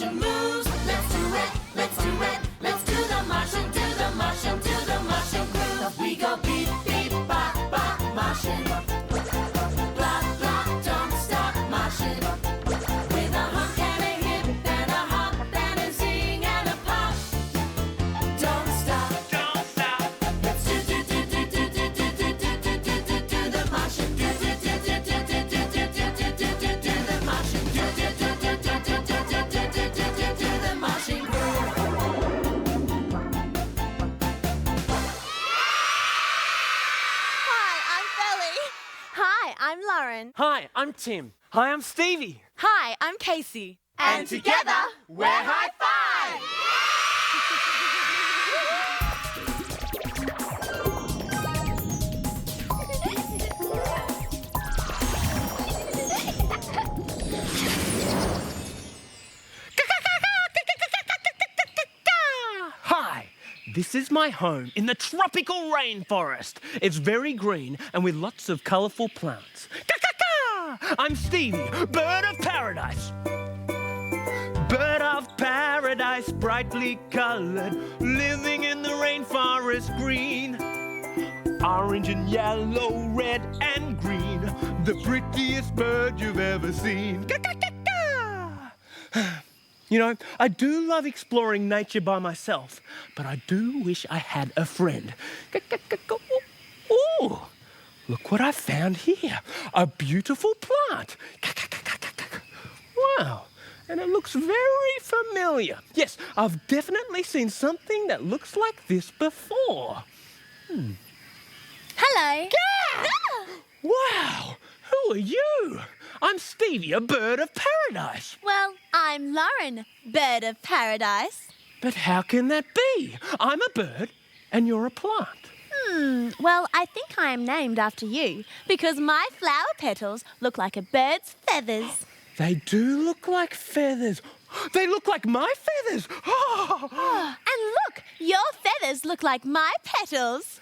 Martian moves. Let's do it, let's do it. Let's do the Martian, do the Martian, do the Martian groove. We go beep, beep, bop, bop, Martian. Blah, blah, don't stop, Martian. With a hunk and a hip and a hop and a zing and a pop. Don't stop, don't stop. Let's do the Martian. Do the Martian. Do the Martian groove. Hi, I'm Belly. Hi, I'm Lauren. Hi, I'm Tim. Hi, I'm Stevie. Hi, I'm Casey. And together, we're Hi-5! Hi, this is my home in the tropical rainforest. It's very green and with lots of colourful plants. I'm Stevie, bird of paradise. Bird of paradise, brightly coloured, living in the rainforest green. Orange and yellow, red and green, the prettiest bird you've ever seen. You know, I do love exploring nature by myself, but I do wish I had a friend. Ooh, look what I found here. A beautiful plant. Wow, and it looks very familiar. Yes, I've definitely seen something that looks like this before. Hello. Wow, who are you? I'm Stevie, a bird of paradise. Well, I'm Lauren, bird of paradise. But how can that be? I'm a bird and you're a plant. Well, I think I am named after you because my flower petals look like a bird's feathers. They do look like feathers. They look like my feathers. Oh. And look, your feathers look like my petals.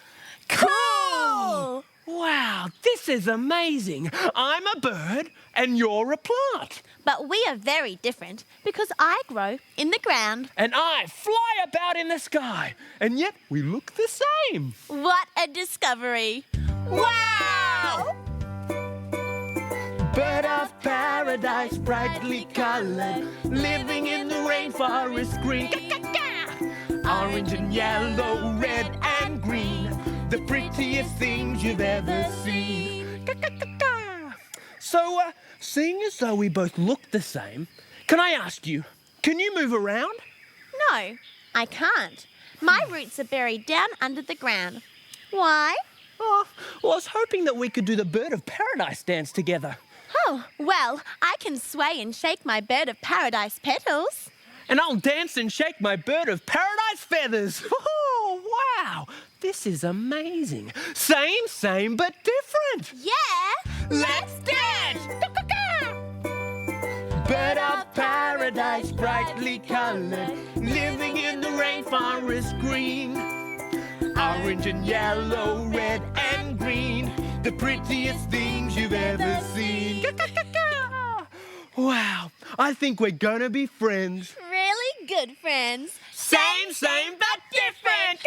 Cool! Wow, this is amazing. I'm a bird and you're a plant. But we are very different because I grow in the ground. And I fly about in the sky. And yet we look the same. What a discovery! Wow! Bird of paradise, brightly coloured, living in the rainforest green. Orange and yellow, red and green, the prettiest things you've ever seen. So, seeing as though we both look the same, can I ask you, can you move around? No, I can't. My roots are buried down under the ground. Why? Oh, well, I was hoping that we could do the bird of paradise dance together. Oh, well, I can sway and shake my bird of paradise petals. And I'll dance and shake my bird of paradise feathers. Oh, wow, this is amazing. Same, but different. Yeah! Let's dance! Bird of paradise, brightly coloured, living in the rainforest green. Orange and yellow, red and green, the prettiest things you've ever seen. Wow, I think we're gonna be friends. Really good friends. Same, but different.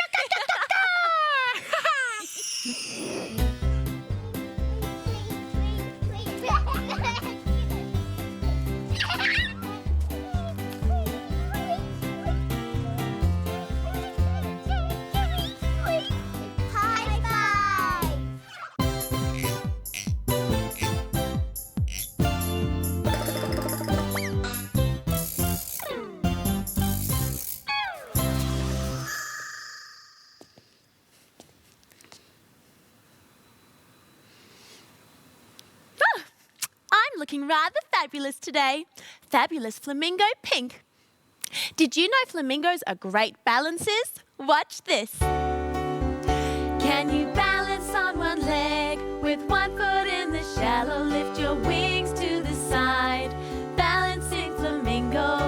Looking rather fabulous today. Fabulous flamingo pink. Did you know flamingos are great balancers? Watch this. Can you balance on one leg with one foot in the shallow? Lift your wings to the side. Balancing flamingo.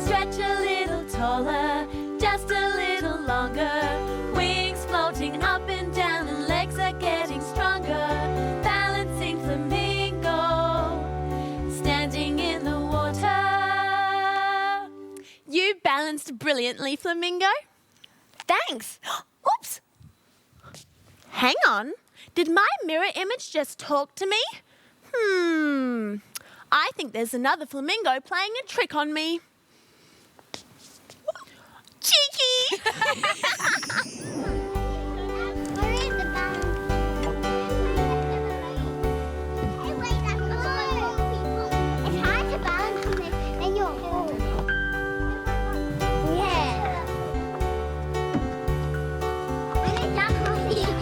Stretch a little taller, just a little longer. Wings floating up and down and legs are getting stronger. Balancing flamingo. Standing in the water. You balanced brilliantly, Flamingo. Thanks. Oops. Hang on. Did my mirror image just talk to me? I think there's another flamingo playing a trick on me. Cheeky! Where is the balance? Hey, wait, I'm going. It's hard to balance on it, and you'll hold. Yeah. When it's not holding.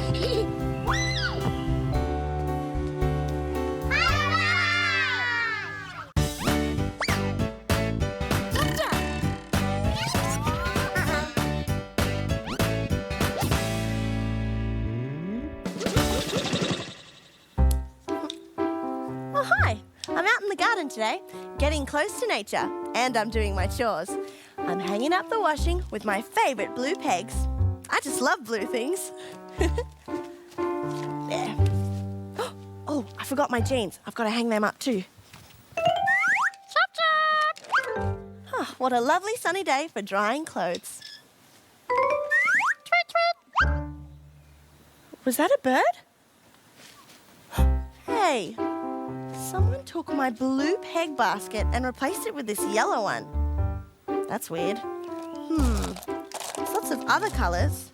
Oh, hi. I'm out in the garden today, getting close to nature, and I'm doing my chores. I'm hanging up the washing with my favourite blue pegs. I just love blue things. There. Oh, I forgot my jeans. I've got to hang them up too. Chop chop! Oh, what a lovely sunny day for drying clothes. Tweet tweet! Was that a bird? Hey, someone took my blue peg basket and replaced it with this yellow one. That's weird. There's lots of other colours,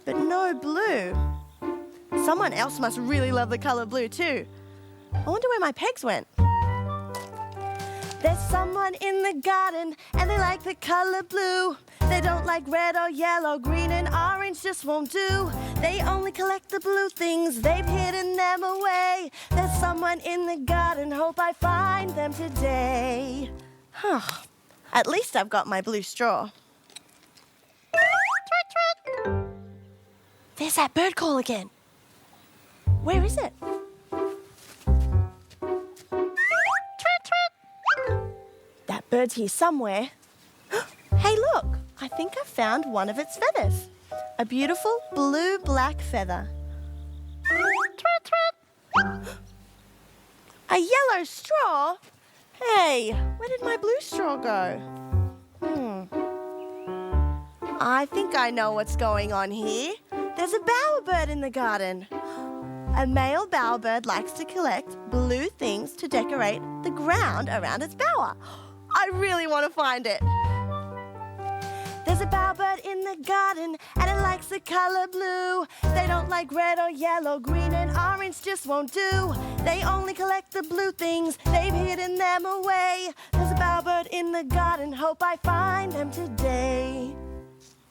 but no blue. Someone else must really love the colour blue too. I wonder where my pegs went. There's someone in the garden and they like the colour blue. They don't like red or yellow, green and orange just won't do. They only collect the blue things, they've hidden them away. There's someone in the garden, hope I find them today. At least I've got my blue straw. There's that bird call again. Where is it? That bird's here somewhere. Hey, look! I think I found one of its feathers. A beautiful blue-black feather. A yellow straw? Hey, where did my blue straw go? I think I know what's going on here. There's a bowerbird in the garden. A male bowerbird likes to collect blue things to decorate the ground around its bower. I really want to find it. There's a bowerbird in the garden and it likes the color blue. They don't like red or yellow, green and orange just won't do. They only collect the blue things, they've hidden them away. There's a bowerbird in the garden, hope I find them today.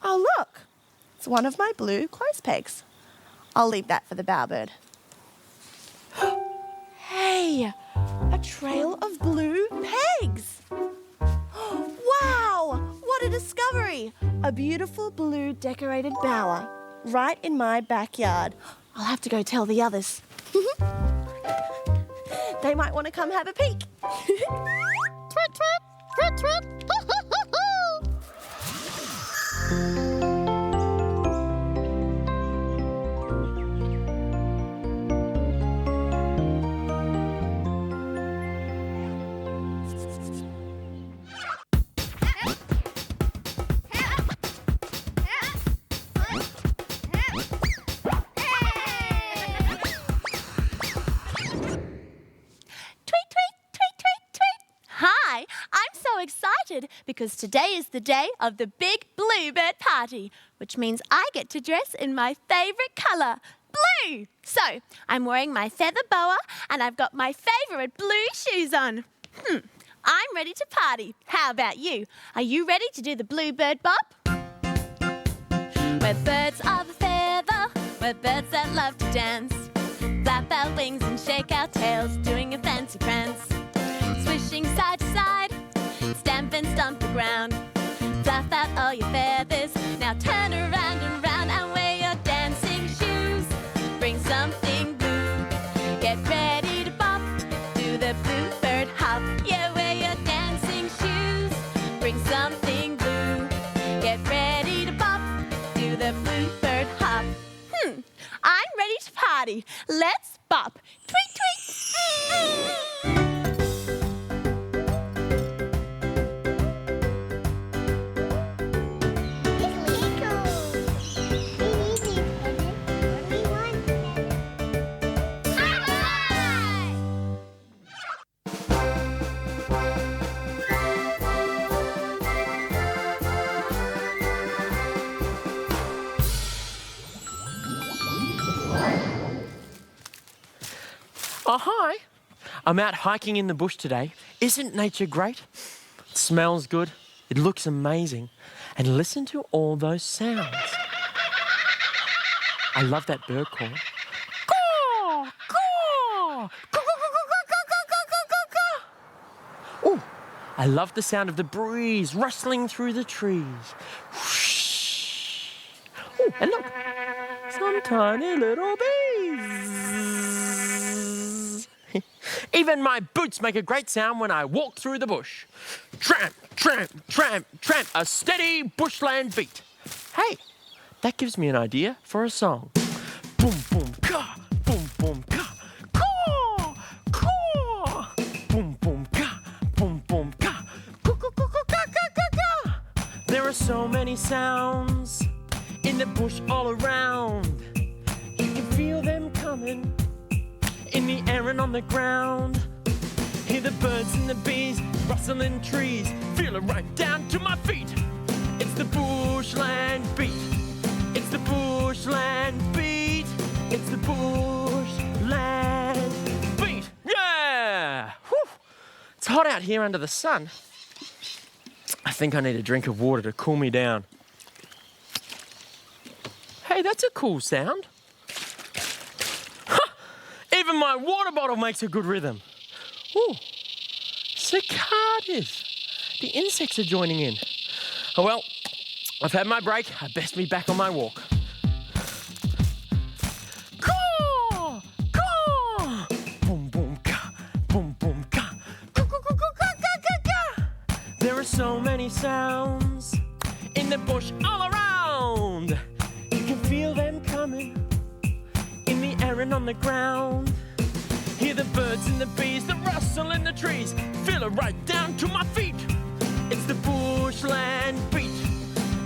Oh look, it's one of my blue clothes pegs. I'll leave that for the bowerbird. Hey, a trail of blue pegs. Wow, what a discovery! A beautiful blue decorated bower right in my backyard. I'll have to go tell the others. They might want to come have a peek. Tweet, tweet, tweet, tweet. Because today is the day of the big bluebird party, which means I get to dress in my favourite colour, blue. So, I'm wearing my feather boa and I've got my favourite blue shoes on. I'm ready to party. How about you? Are you ready to do the bluebird bop? We're birds of a feather, we're birds that love to dance. Flap our wings and shake our tails, doing a fancy prance. Swishing side to side, stamp and stomp the ground. Fluff out all your feathers, now turn around and round and wear your dancing shoes. Bring something blue, get ready to bop, do the bluebird hop. Yeah, wear your dancing shoes. Bring something blue, get ready to bop, do the bluebird hop. I'm ready to party. Let's bop. Tweet, tweet. Oh, hi. I'm out hiking in the bush today. Isn't nature great? It smells good. It looks amazing. And listen to all those sounds. I love that bird call. Caw, caw, caw, caw, caw, caw, caw. Ooh, I love the sound of the breeze rustling through the trees. Whoosh. Ooh, and look, some tiny little bees. Even my boots make a great sound when I walk through the bush. Tramp, tramp, tramp, tramp, a steady bushland beat. Hey, that gives me an idea for a song. Boom, boom, ka, boom, boom, ka, caw, caw. Boom, boom, ka, boom, boom, ka, coo, coo, coo, coo, ka, ka, ka, ka. There are so many sounds in the bush all around. You can feel them coming in the air and on the ground. Hear the birds and the bees rustling trees. Feel it right down to my feet. It's the bushland beat. It's the bushland beat. It's the bushland beat. Yeah! Whew. It's hot out here under the sun. I think I need a drink of water to cool me down. Hey, that's a cool sound. Even my water bottle makes a good rhythm. Ooh, cicadas. The insects are joining in. Oh well, I've had my break. I best be back on my walk. Caw, caw. Boom, boom, ka, boom, boom, ka. Coo, coo, coo, coo, ka, ka, ka, ka. There are so many sounds in the bush all around. You can feel them coming in the air and on the ground. Hear the birds and the bees that rustle in the trees. Feel it right down to my feet. It's the bushland beat.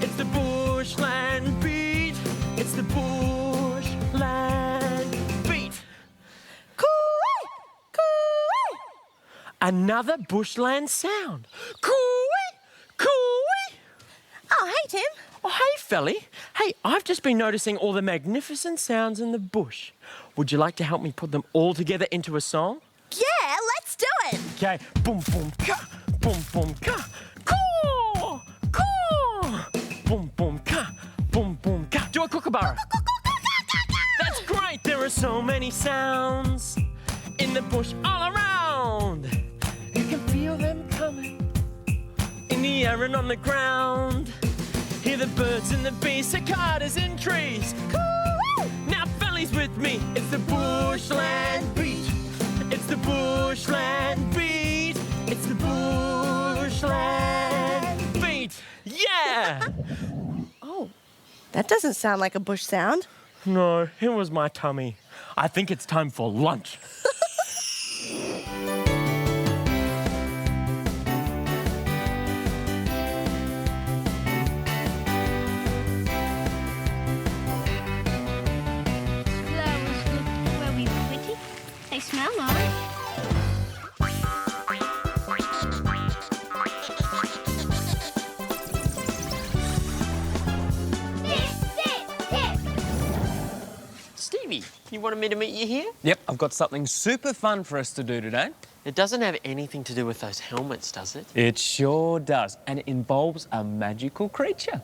It's the bushland beat. It's the bushland beat. Coo-ee, coo-ee. Another bushland sound. Coo-ee, coo-ee. Oh, hey, Tim. Oh, hey, Felly. Hey, I've just been noticing all the magnificent sounds in the bush. Would you like to help me put them all together into a song? Yeah, let's do it. Okay. Boom, boom, ka. Boom, boom, ka. Caw, caw. Boom, boom, ka. Boom, boom, ka. Do a kookaburra. That's great. There are so many sounds in the bush all around. You can feel them coming in the air and on the ground. Hear the birds and the bees, cicadas in trees. Coo-ee! Now Felly's with me. It's the bushland beat. It's the bushland beat. It's the bushland beat. Yeah! Oh, that doesn't sound like a bush sound. No, it was my tummy. I think it's time for lunch. They smell nice. Stevie, you wanted me to meet you here? Yep, I've got something super fun for us to do today. It doesn't have anything to do with those helmets, does it? It sure does, and it involves a magical creature.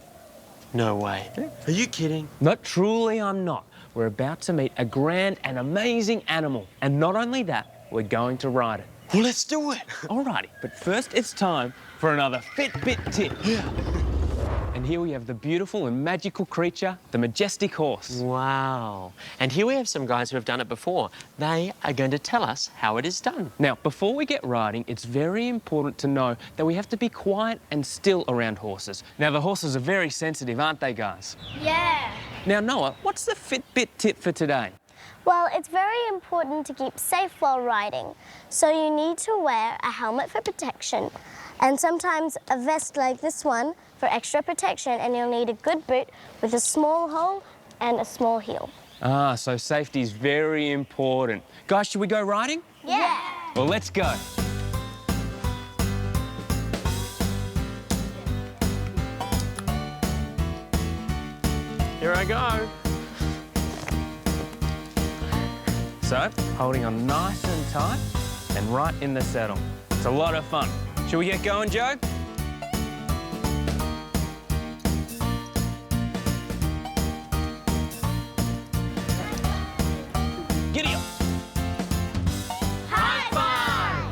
No way. Are you kidding? Not truly, I'm not. We're about to meet a grand and amazing animal. And not only that, we're going to ride it. Well, let's do it. Alrighty, but first it's time for another Fitbit tip. Yeah. And here we have the beautiful and magical creature, the majestic horse. Wow. And here we have some guys who have done it before. They are going to tell us how it is done. Now, before we get riding, it's very important to know that we have to be quiet and still around horses. Now, the horses are very sensitive, aren't they, guys? Yeah. Now, Noah, what's the Fitbit tip for today? Well, it's very important to keep safe while riding. So you need to wear a helmet for protection and sometimes a vest like this one for extra protection, and you'll need a good boot with a small hole and a small heel. Ah, so safety is very important. Guys, should we go riding? Yeah. Well, let's go. Here I go. So, holding on nice and tight and right in the saddle. It's a lot of fun. Shall we get going, Joe? Giddy up. High-five!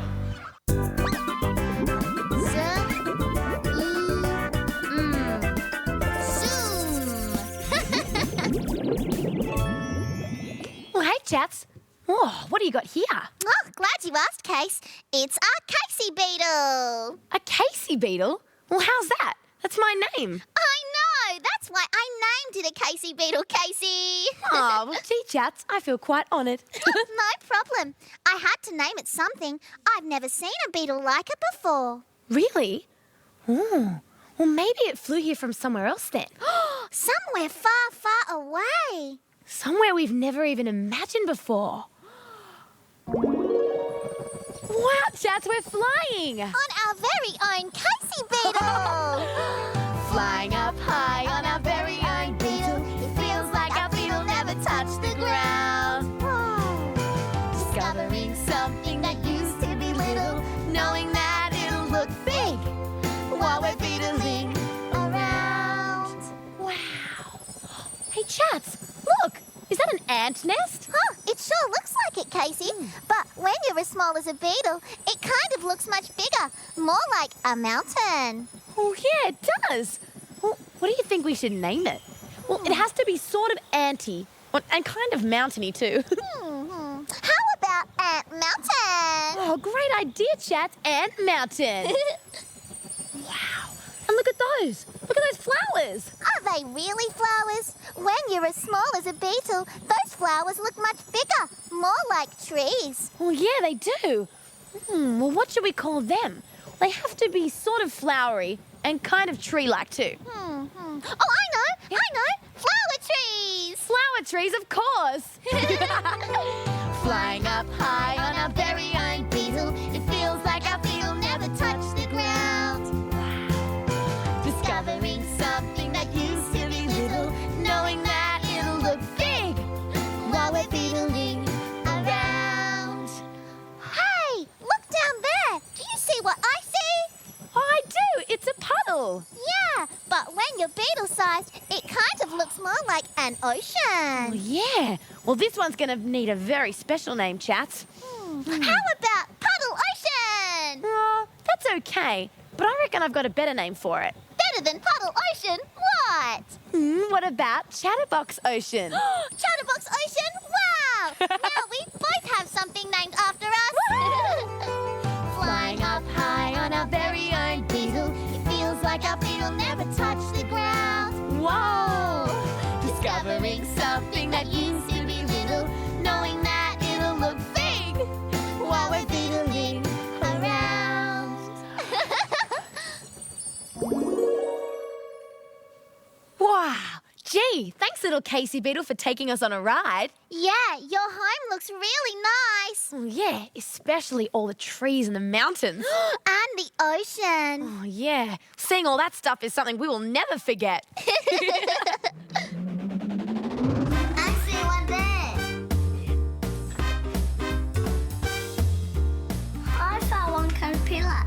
Well, hey, chats. Oh, what do you got here? Oh, glad you asked, Case. It's a Casey beetle. A Casey beetle? Well, how's that? That's my name. I know. That's why I named it a Casey beetle, Casey. Oh, well, gee, chats, I feel quite honoured. No problem. I had to name it something. I've never seen a beetle like it before. Really? Oh, well, maybe it flew here from somewhere else then. Somewhere far, far away. Somewhere we've never even imagined before. Wow, chats, we're flying! On our very own Casey beetle. Flying up high on our very own beetle. It feels like our feet will never touch the ground. Discovering something that used to be little, knowing that it'll look big while we're beetling around. Wow. Hey, chats, look! Is that an ant nest? Huh, it sure looks like it, Casey. But when you're as small as a beetle, it kind of looks much bigger. More like a mountain. Oh, yeah, it does. Well, what do you think we should name it? Well, it has to be sort of anty and kind of mountainy too. How about Ant Mountain? Oh, great idea, chats. Ant Mountain. Wow. And look at those. Look at those flowers. Are they really flowers? When you're as small as a beetle, those flowers look much bigger. More like trees. Oh, yeah, they do. Well, what should we call them? They have to be sort of flowery and kind of tree-like too. Oh, I know. Flower trees. Flower trees, of course. Flying up high on our very own beetle, it feels like our feet will never touch the ground. Wow. Discovering something that used to be little, knowing that it'll look big while we're beetling around. Hey, look down there. Do you see what I see? Oh, I do. It's a puddle. Yeah, but when you're beetle-sized, it kind of looks more like an Oh, ocean. yeah. Well, this one's going to need a very special name, chats. How about Puddle Ocean? That's okay. But I reckon I've got a better name for it. Better than Puddle Ocean? What? What about Chatterbox Ocean? Chatterbox Ocean? Wow! Now we both have something named after us. Flying up high on our very own beetle, it feels like our feet will never touch the ground. Whoa! Discovering something that used to be little, knowing that it'll look big while we're beetling around. Wow! Gee, thanks, little Casey Beetle, for taking us on a ride. Yeah, your home looks really nice. Oh, yeah, especially all the trees and the mountains. And the ocean. Oh, yeah. Seeing all that stuff is something we will never forget. I see one there. I saw one caterpillar.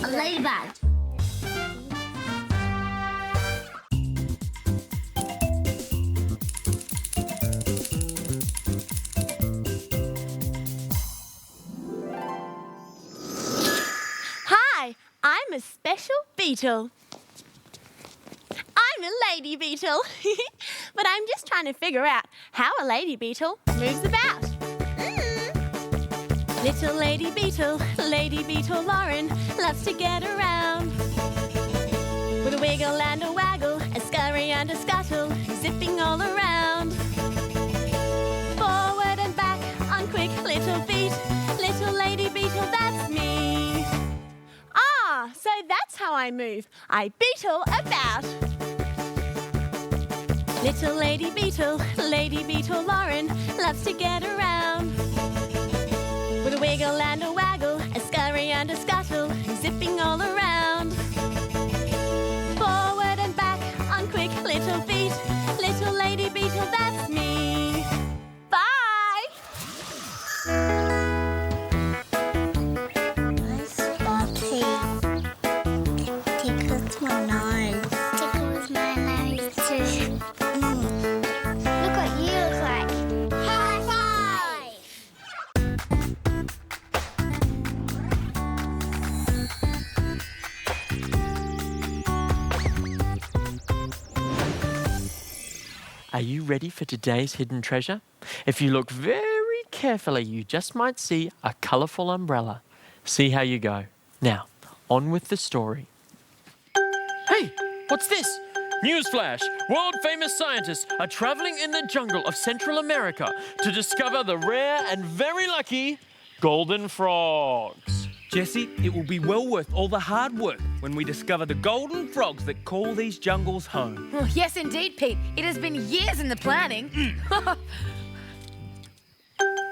A ladybug. Hi, I'm a special beetle. I'm a lady beetle. But I'm just trying to figure out how a lady beetle moves about. Little lady beetle Lauren, loves to get around. With a wiggle and a waggle, a scurry and a scuttle, zipping all around. Forward and back on quick little feet, little lady beetle, that's me. Ah, so that's how I move. I beetle about. Little lady beetle Lauren, loves to get around. With a wiggle and a waggle, a scurry and a scuttle, zipping all around. Forward and back on quick little feet, little lady Are you ready for today's hidden treasure? If you look very carefully, you just might see a colourful umbrella. See how you go. Now, on with the story. Hey, what's this? Newsflash! World-famous scientists are travelling in the jungle of Central America to discover the rare and very lucky golden frogs. Jesse, it will be well worth all the hard work when we discover the golden frogs that call these jungles home. Oh, yes, indeed, Pete. It has been years in the planning.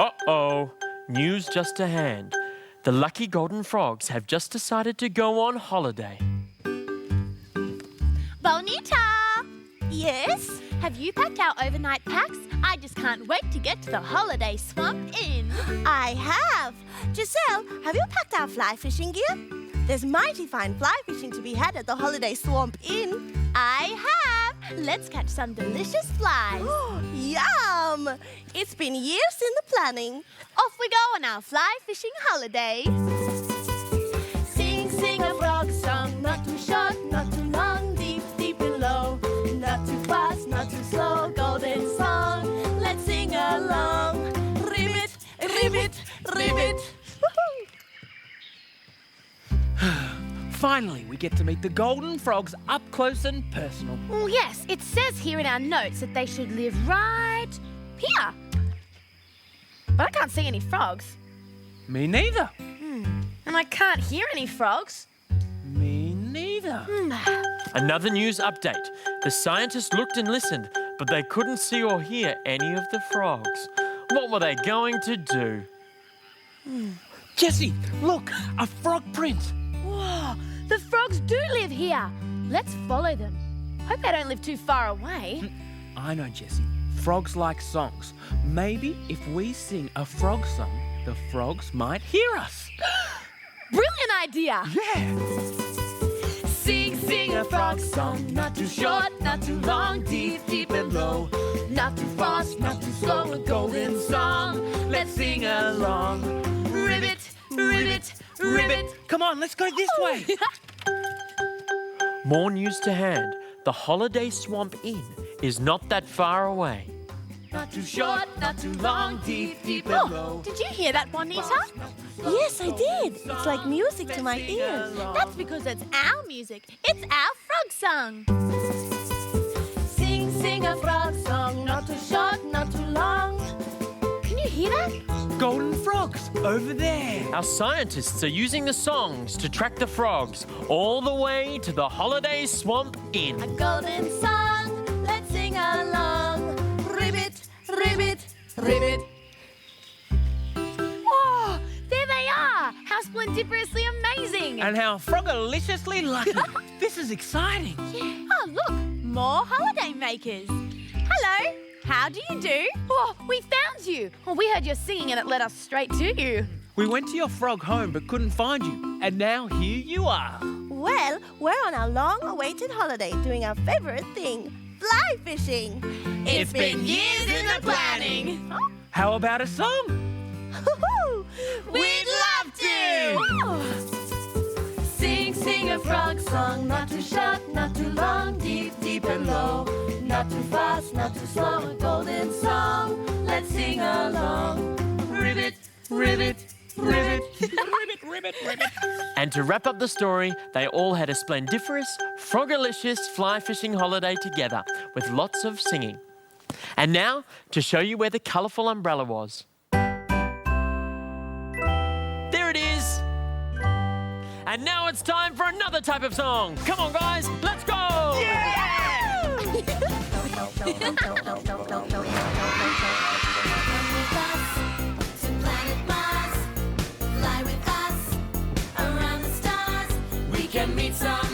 Uh-oh, news just to hand. The lucky golden frogs have just decided to go on holiday. Bonita! Yes? Have you packed our overnight packs? I just can't wait to get to the Holiday Swamp Inn. I have. Giselle, have you packed our fly fishing gear? There's mighty fine fly fishing to be had at the Holiday Swamp Inn. I have. Let's catch some delicious flies. Yum! It's been years in the planning. Off we go on our fly fishing holiday. Sing, sing a frog song, not too short, not too long, deep, deep and low. Not too fast, not too slow, golden song. Let's sing along. Ribbit, ribbit, ribbit. Finally, we get to meet the golden frogs up close and personal. Oh, yes, it says here in our notes that they should live right here. But I can't see any frogs. Me neither. And I can't hear any frogs. Me neither. Another news update. The scientists looked and listened, but they couldn't see or hear any of the frogs. What were they going to do? Jesse, look, a frog print. Whoa, the frogs do live here. Let's follow them. Hope they don't live too far away. I know, Jesse. Frogs like songs. Maybe if we sing a frog song, the frogs might hear us. Brilliant idea. Yeah. Sing, sing a frog song, not too short, not too long, deep, deep and low. Not too fast, not too slow, a golden song. Let's sing along. Ribbit, ribbit, ribbit. Come on, let's go this way. More news to hand. The Holiday Swamp Inn is not that far away. Not too short, not too long, deep, deep and low. Did you hear that, Bonita? Yes, I did. It's like music to my ears. That's because it's our music. It's our frog song. Sing, sing a frog song, not too short, not too long. Can you hear that? Golden frogs over there. Our scientists are using the songs to track the frogs all the way to the Holiday Swamp Inn. A golden song, let's sing along. Ribbit, ribbit, ribbit. Whoa, there they are. How splendiferously amazing. And how frogaliciously lucky. This is exciting. Oh, look, more holiday makers. Hello, how do you do? Oh, we found you. Well, we heard your singing and it led us straight to you. We went to your frog home but couldn't find you. And now here you are. Well, we're on our long-awaited holiday doing our favorite thing, fly fishing. It's been years in the planning. How about a song? We'd love to. Sing, sing a frog song, not too short, not too long, deep, deep and low. Not too fast, not too slow, a golden song. Let's sing along. Ribbit, ribbit, ribbit. Ribbit, ribbit, ribbit. And to wrap up the story, they all had a splendiferous, frogalicious fly fishing holiday together with lots of singing. And now, to show you where the colourful umbrella was. There it is! And now it's time for another type of song. Come on, guys, let's go! To planet Mars, fly with us around the stars. We can meet some